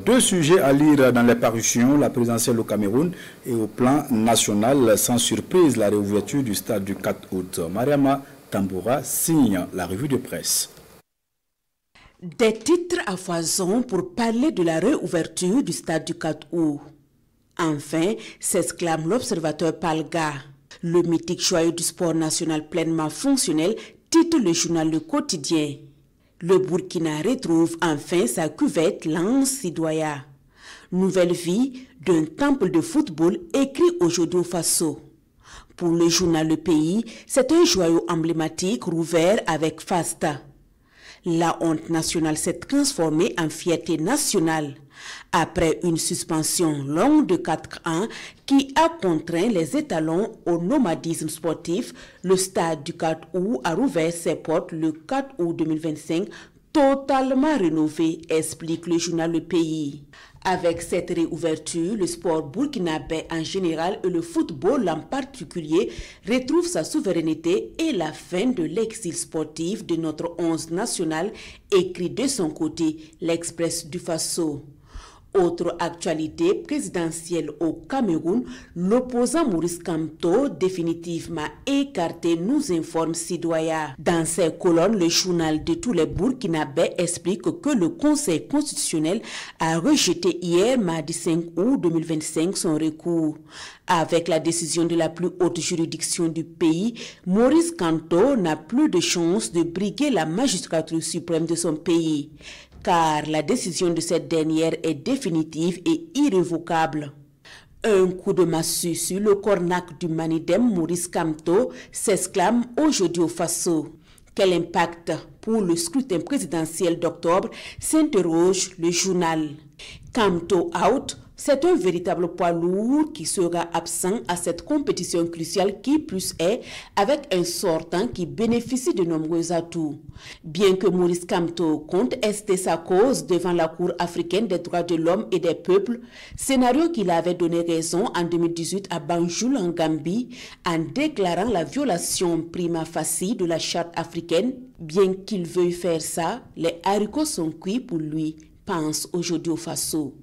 Deux sujets à lire dans les parutions, la présidentielle au Cameroun et au plan national. Sans surprise, la réouverture du stade du 4 août. Mariama Tamboura signe la revue de presse. Des titres à foison pour parler de la réouverture du stade du 4 août. Enfin, s'exclame l'observateur Palga. Le mythique joyau du sport national pleinement fonctionnel titre le journal Le Quotidien. Le Burkina retrouve enfin sa cuvette Lance Sidoya. Nouvelle vie d'un temple de football écrit aujourd'hui au Faso. Pour le journal Le Pays, c'est un joyau emblématique rouvert avec Fasta. La honte nationale s'est transformée en fierté nationale après une suspension longue de 4 ans qui a contraint les étalons au nomadisme sportif. Le stade du 4 août a rouvert ses portes le 4 août 2025, totalement rénové, explique le journal Le Pays. Avec cette réouverture, le sport burkinabé en général et le football en particulier retrouve sa souveraineté et la fin de l'exil sportif de notre 11 national, écrit de son côté l'Express du Faso. Autre actualité présidentielle au Cameroun, l'opposant Maurice Kamto définitivement écarté, nous informe Sidoya. Dans ses colonnes, le journal de tous les Burkinabés explique que le Conseil constitutionnel a rejeté hier, mardi 5 août 2025, son recours. Avec la décision de la plus haute juridiction du pays, Maurice Kamto n'a plus de chance de briguer la magistrature suprême de son pays, car la décision de cette dernière est définitive et irrévocable. Un coup de massue sur le cornac du Manidem Maurice Kamto, s'exclame aujourd'hui au Faso. Quel impact pour le scrutin présidentiel d'octobre, s'interroge le journal. Kamto out, c'est un véritable poids lourd qui sera absent à cette compétition cruciale qui plus est avec un sortant qui bénéficie de nombreux atouts. Bien que Maurice Kamto compte ester sa cause devant la Cour africaine des droits de l'homme et des peuples, scénario qu'il avait donné raison en 2018 à Banjul en Gambie en déclarant la violation prima facie de la charte africaine, bien qu'il veuille faire ça, les haricots sont cuits pour lui, pense aujourd'hui au Faso.